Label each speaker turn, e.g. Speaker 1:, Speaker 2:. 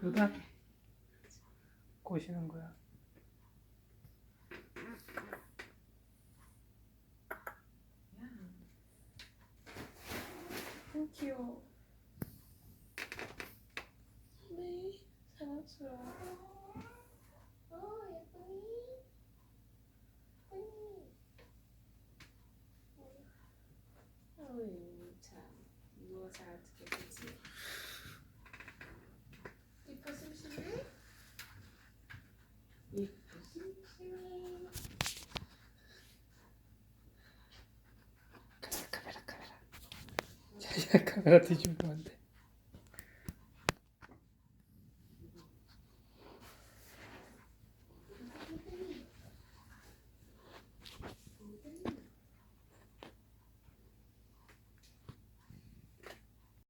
Speaker 1: 이쁘다. 꼬시는 거야.
Speaker 2: 귀여워. 네, 사랑스러워. 예쁘니? 어이, 참. 누워서 어떻게 되지? 이뻐 심심해? 이뻐 심심해.
Speaker 1: 카메라 뒤집어.